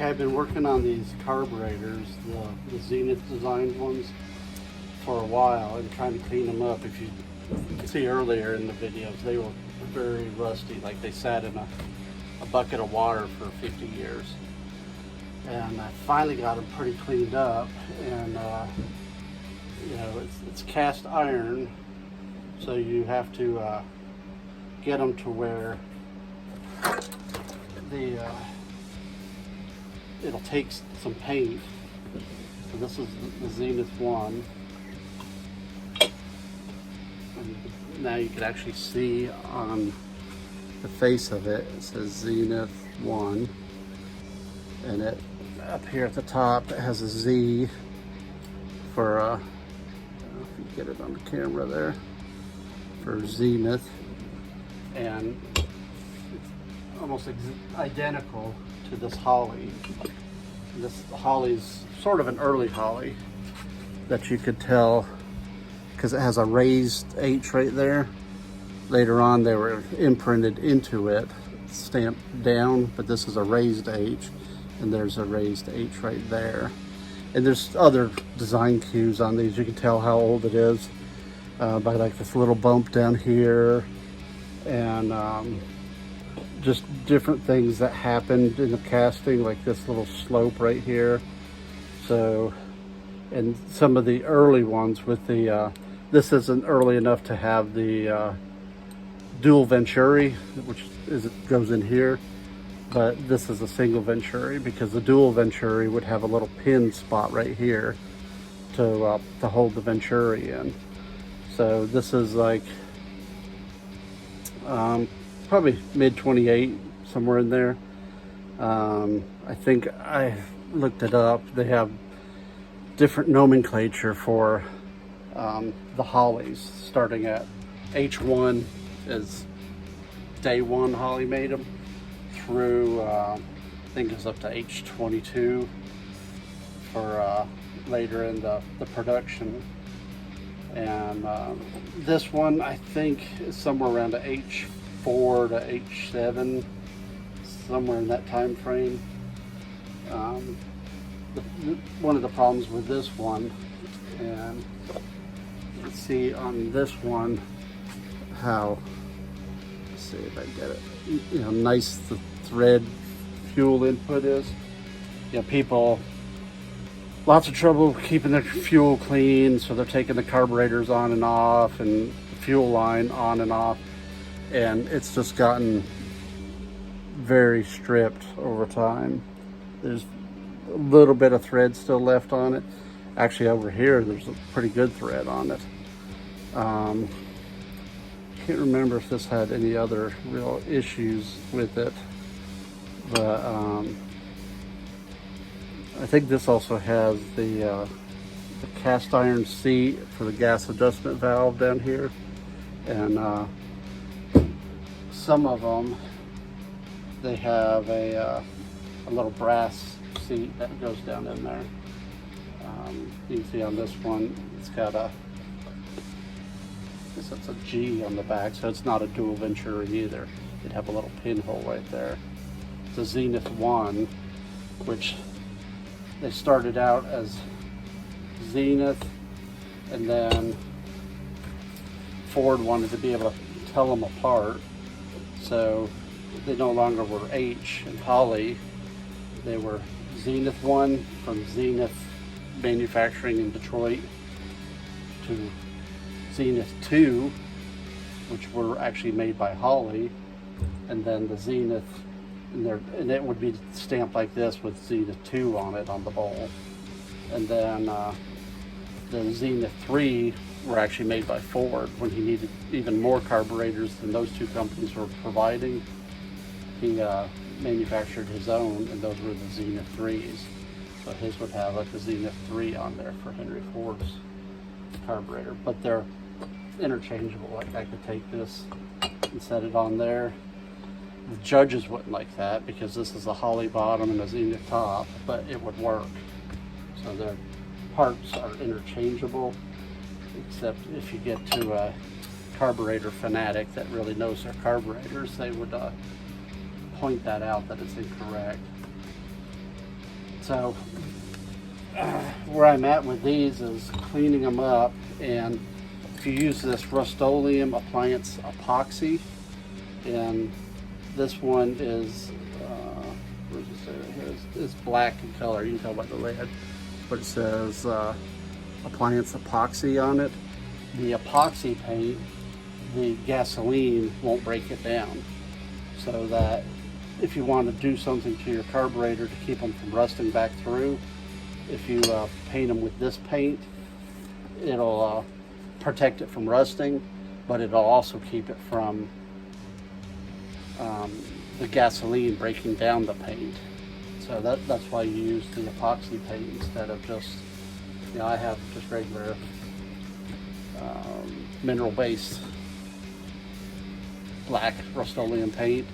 Okay, I've been working on these carburetors, the Zenith Design ones, for a while and trying to clean them up. If you see earlier in the videos, they were very rusty, like they sat in a bucket of water for 50 years. And I finally got them pretty cleaned up, and you know, it's cast iron, so you have to get them to where it'll take some paint. So this is the Zenith 1. And now you can actually see on the face of it, it says Zenith 1. And it up here at the top, it has a Z for, I don't know if you get it on the camera there, for Zenith. And it's almost identical to this Holly. This Holly's sort of an early Holly that you could tell because it has a raised H right there. Later on they were imprinted into it, stamped down, but this is a raised H, and there's a raised H right there. And there's other design cues on these. You can tell how old it is by like this little bump down here, and just different things that happened in the casting, like this little slope right here. So, and some of the early ones with the, this isn't early enough to have the dual venturi, which goes in here, but this is a single venturi because the dual venturi would have a little pin spot right here to hold the venturi in. So this is like, probably mid 28, somewhere in there. I think I looked it up. They have different nomenclature for the Hollies, starting at H1 is day one Holly made them, through I think it's up to H22 for later in the production. And this one I think is somewhere around the H4 to H7, somewhere in that time frame. One of the problems with this one, and you can see on this one how, let's see if I get it, you know, nice the thread fuel input is. You know, people, lots of trouble keeping their fuel clean, so they're taking the carburetors on and off and the fuel line on and off, and it's just gotten very stripped over time. There's a little bit of thread still left on it. Actually over here there's a pretty good thread on it. Can't remember if this had any other real issues with it, but I think this also has the cast iron seat for the gas adjustment valve down here, and some of them, they have a little brass seat that goes down in there. You can see on this one, it's got a, I guess it's a G on the back, so it's not a dual venturi either. It'd have a little pinhole right there. It's a Zenith 1, which they started out as Zenith, and then Ford wanted to be able to tell them apart, so they no longer were H and Holly. They were Zenith 1 from Zenith Manufacturing in Detroit to Zenith 2, which were actually made by Holly, and then the Zenith, and it would be stamped like this with Zenith 2 on it on the bowl. And then the Zenith 3 were actually made by Ford when he needed even more carburetors than those two companies were providing. He manufactured his own, and those were the Zenith 3s. So his would have like a Zenith 3 on there for Henry Ford's carburetor, but they're interchangeable. Like I could take this and set it on there. The Judges wouldn't like that because this is a Holly bottom and a Zenith top, but it would work. So their parts are interchangeable, except if you get to a carburetor fanatic that really knows their carburetors, they would point that out that it's incorrect. So where I'm at with these is cleaning them up, and if you use this Rust-Oleum appliance epoxy, and this one is where does it say right here? It's black in color. You can tell by the lid, but it says appliance epoxy on it. The epoxy paint, the gasoline won't break it down, so that if you want to do something to your carburetor to keep them from rusting back through, if you paint them with this paint, it'll protect it from rusting, but it'll also keep it from the gasoline breaking down the paint. So that's why you use the epoxy paint instead of just, I have just regular mineral-based black Rust-Oleum paint,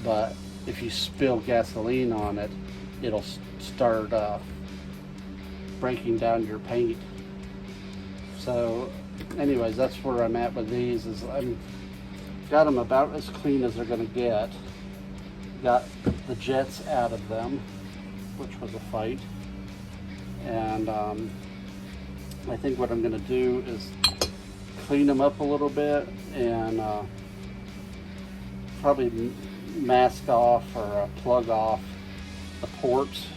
but if you spill gasoline on it, it'll start breaking down your paint. So anyways, that's where I'm at with these. Is I'm got them about as clean as they're going to get. Got the jets out of them, which was a fight, and I think what I'm going to do is clean them up a little bit and probably mask off or plug off the ports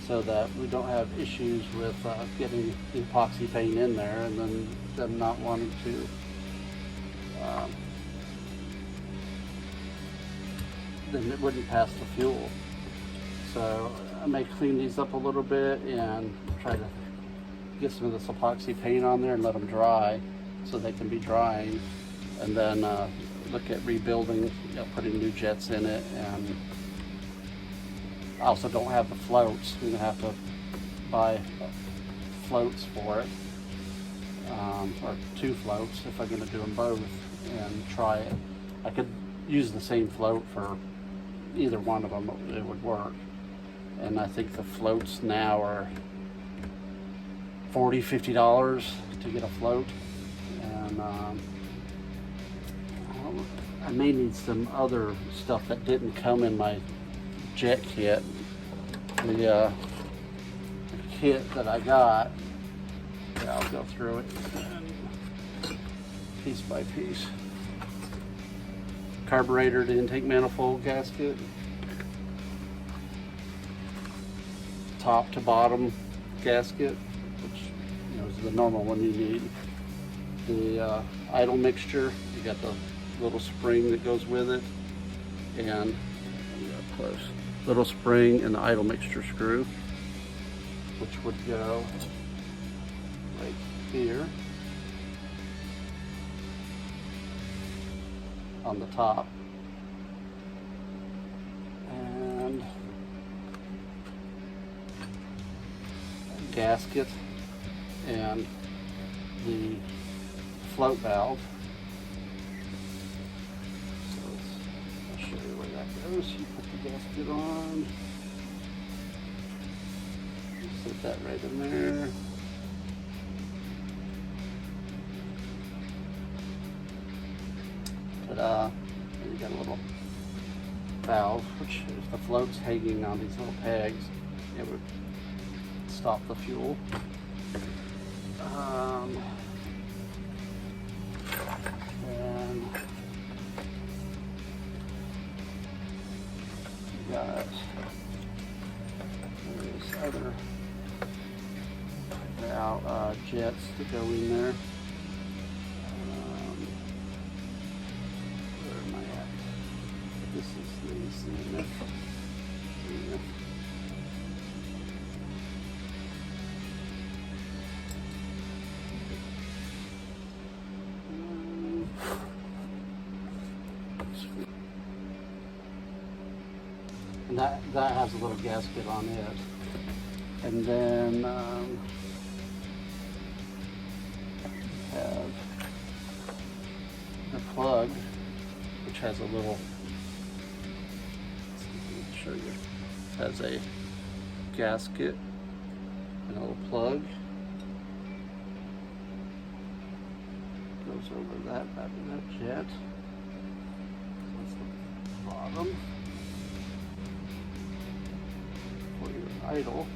so that we don't have issues with getting the epoxy paint in there and then them not wanting to then it wouldn't pass the fuel. So I may clean these up a little bit and try to get some of this epoxy paint on there and let them dry so they can be drying, and then look at rebuilding, putting new jets in it. And I also don't have the floats. I'm gonna have to buy floats for it, or 2 floats if I'm gonna do them both and try it. I could use the same float for either one of them, it would work. And I think the floats now are $40, $50 to get a float. And I may need some other stuff that didn't come in my jet kit. The kit that I got, I'll go through it piece by piece. Carburetor to intake manifold gasket, top to bottom gasket, which is the normal one you need. The idle mixture, you got the little spring that goes with it, and close little spring and the idle mixture screw, which would go right here on the top, and a gasket and the float valve. So I'll show you where that goes. You put the gasket on, you set that right in there. And you got a little valve, which if the float's hanging on these little pegs, it would stop the fuel. And you got these other jets that go in there. This is the Zenith. And that has a little gasket on it. And then have the plug, which has a little, show you, has a gasket and a little plug. Goes over that back of that jet. So that's the bottom for your idle.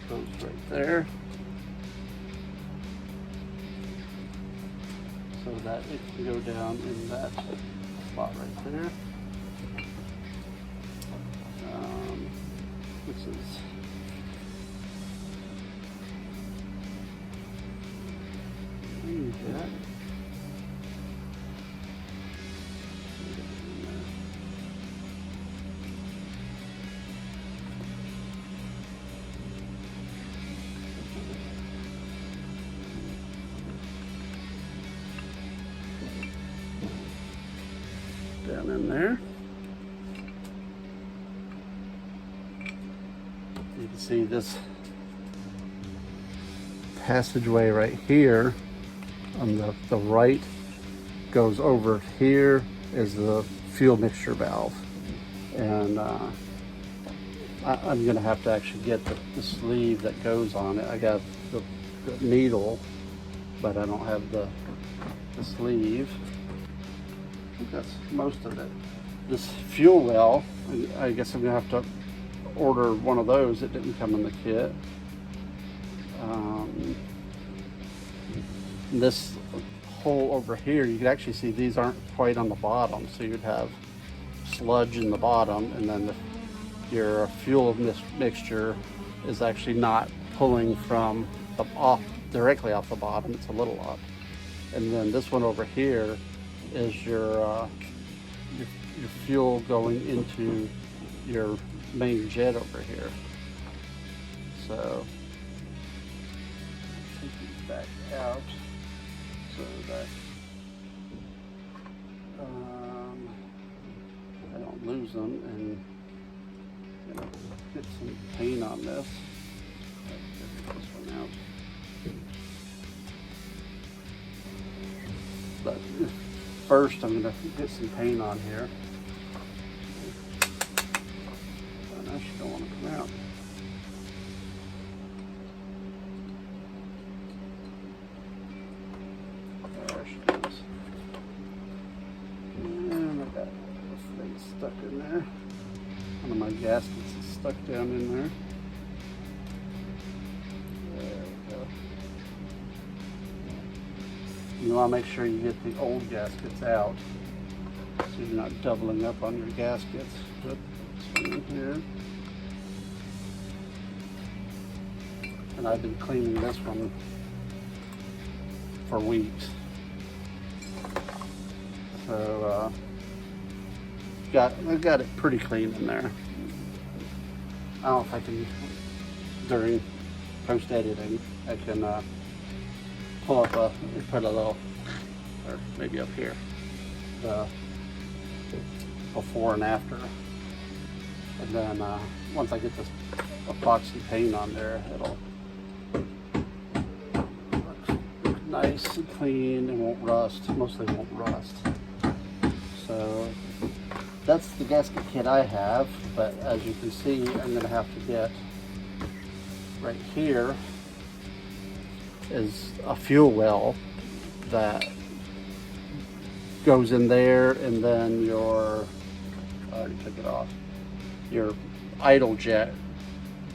Goes right there, so that it can go down in that spot right there. This is that. Down in there. You can see this passageway right here on the right goes over here is the fuel mixture valve. And I'm gonna have to actually get the sleeve that goes on it. I got the needle, but I don't have the sleeve. I think that's most of it. This fuel well, I guess I'm gonna have to order one of those. It didn't come in the kit. This hole over here, you can actually see these aren't quite on the bottom, so you'd have sludge in the bottom, and then your fuel mixture is actually not pulling from directly off the bottom. It's a little up, and then this one over here is your fuel going into your main jet over here. So take these back out so that I don't lose them, and get some paint on this. Get this one out. But first, I'm going to get some paint on here. And I just don't want to come out. There she goes. And I got this thing stuck in there. One of my gaskets is stuck down in there. There we go. You want to make sure you get the old gaskets out, so you're not doubling up on your gaskets. Put this one in here. And I've been cleaning this one for weeks. So I've got it pretty clean in there. I don't know if I can, during post editing, I can pull up put a little, or maybe up here, the before and after. And then once I get this epoxy paint on there, it'll look nice and clean and won't rust. Mostly won't rust. So that's the gasket kit I have, but as you can see, I'm going to have to get right here is a fuel well that goes in there, and then your, I already took it off, your idle jet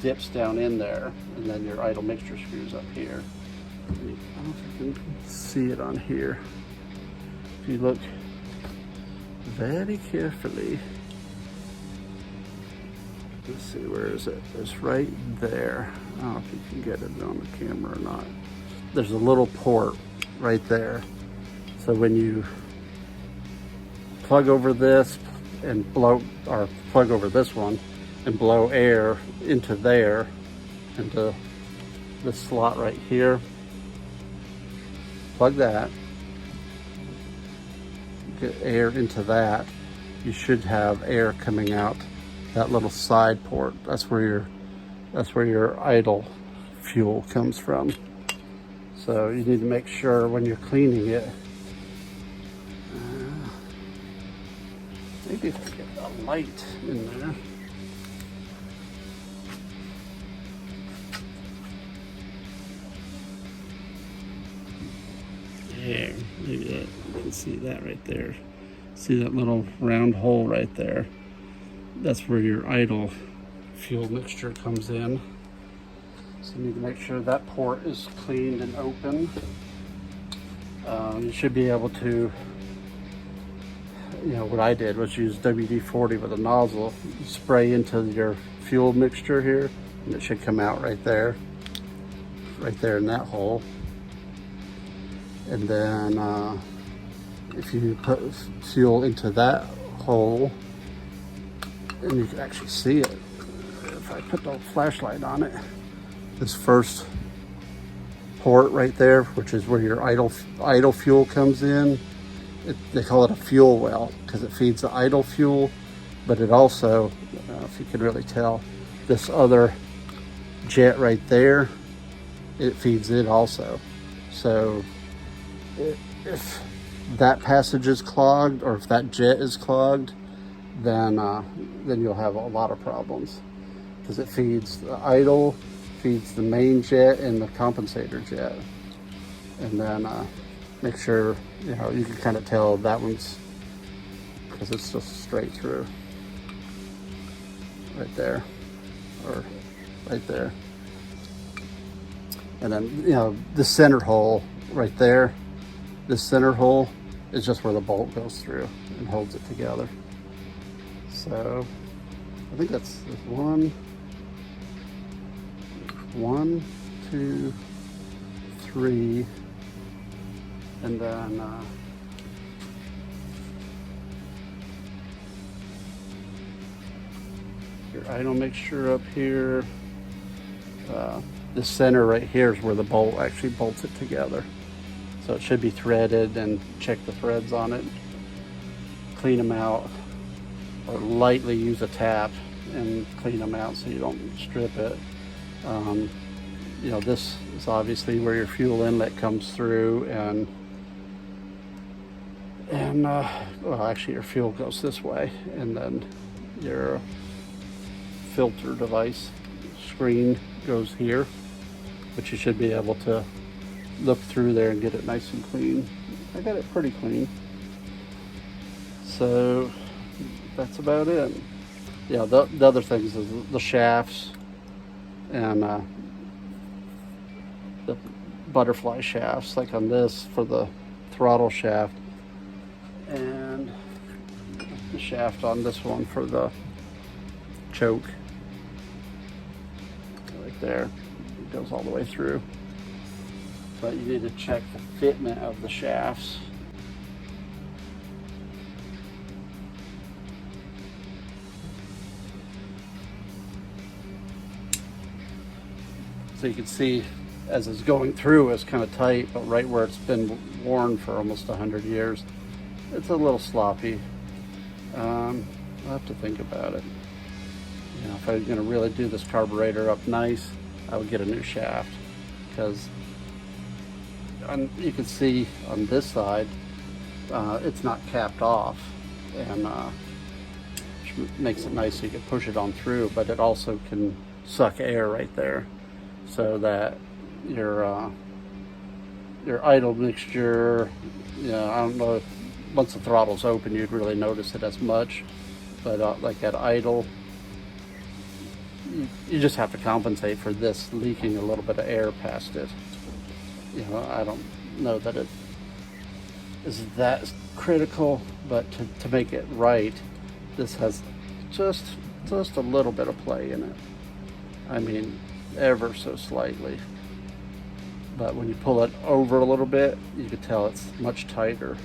dips down in there, and then your idle mixture screws up here. I don't know if you can see it on here. If you look very carefully, let's see, where is it? It's right there. I don't know if you can get it on the camera or not. There's a little port right there. So when you plug over this and blow, or plug over this one and blow air into there, into this slot right here, plug that, get air into that, you should have air coming out that little side port. That's where your idle fuel comes from. So you need to make sure when you're cleaning it, maybe if I get a light in there. There, maybe that, you can see that right there. See that little round hole right there? That's where your idle fuel mixture comes in. So you need to make sure that port is cleaned and open. You should be able to, what I did was use WD-40 with a nozzle, spray into your fuel mixture here, and it should come out right there in that hole. And then if you put fuel into that hole, and you can actually see it, if I put the flashlight on it, this first port right there, which is where your idle fuel comes in, they call it a fuel well because it feeds the idle fuel, but it also, I don't know if you can really tell, this other jet right there, it feeds it also. So if that passage is clogged, or if that jet is clogged, then you'll have a lot of problems, because it feeds the idle, feeds the main jet and the compensator jet. And then make sure, you can kind of tell that one's, because it's just straight through right there, or right there. And then, the center hole right there, this center hole is just where the bolt goes through and holds it together. So I think that's one, 2, 3, and then your idle mixture up here. The center right here is where the bolt actually bolts it together. So it should be threaded, and check the threads on it, clean them out, or lightly use a tap and clean them out so you don't strip it. This is obviously where your fuel inlet comes through, and well, actually your fuel goes this way, and then your filter device screen goes here, but you should be able to look through there and get it nice and clean. I got it pretty clean. So that's about it. Yeah, the other things is the shafts and the butterfly shafts, like on this for the throttle shaft, and the shaft on this one for the choke. Right there, it goes all the way through. But you need to check the fitment of the shafts. So you can see as it's going through, it's kind of tight, but right where it's been worn for almost 100 years, it's a little sloppy. I'll have to think about it. If I was going to really do this carburetor up nice, I would get a new shaft, because you can see on this side, it's not capped off, and which makes it nice so you can push it on through, but it also can suck air right there, so that your idle mixture, I don't know if once the throttle's open you'd really notice it as much, but like at idle, you just have to compensate for this leaking a little bit of air past it. I don't know that it is that critical, but to make it right, this has just a little bit of play in it. I mean, ever so slightly. But when you pull it over a little bit, you can tell it's much tighter.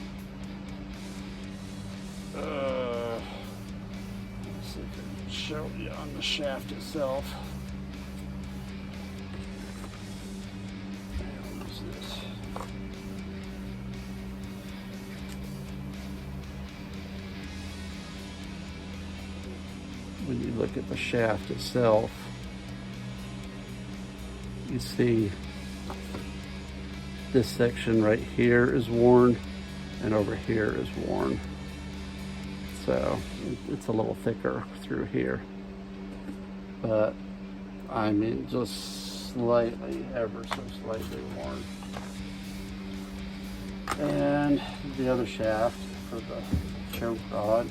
Let's see if I can show you on the shaft itself. When you look at the shaft itself, you see this section right here is worn, and over here is worn. So it's a little thicker through here, but I mean just slightly, ever so slightly worn. And the other shaft for the choke rod.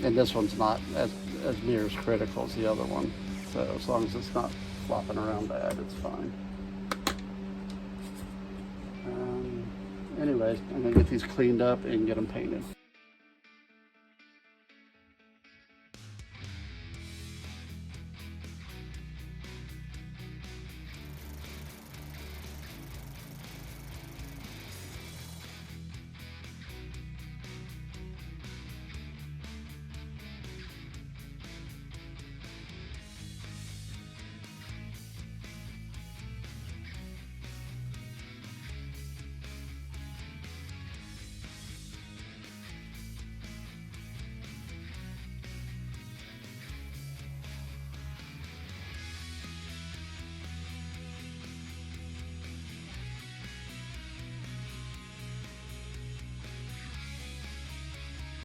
And this one's not as near as critical as the other one. So as long as it's not flopping around bad, it's fine. Anyways, I'm gonna get these cleaned up and get them painted.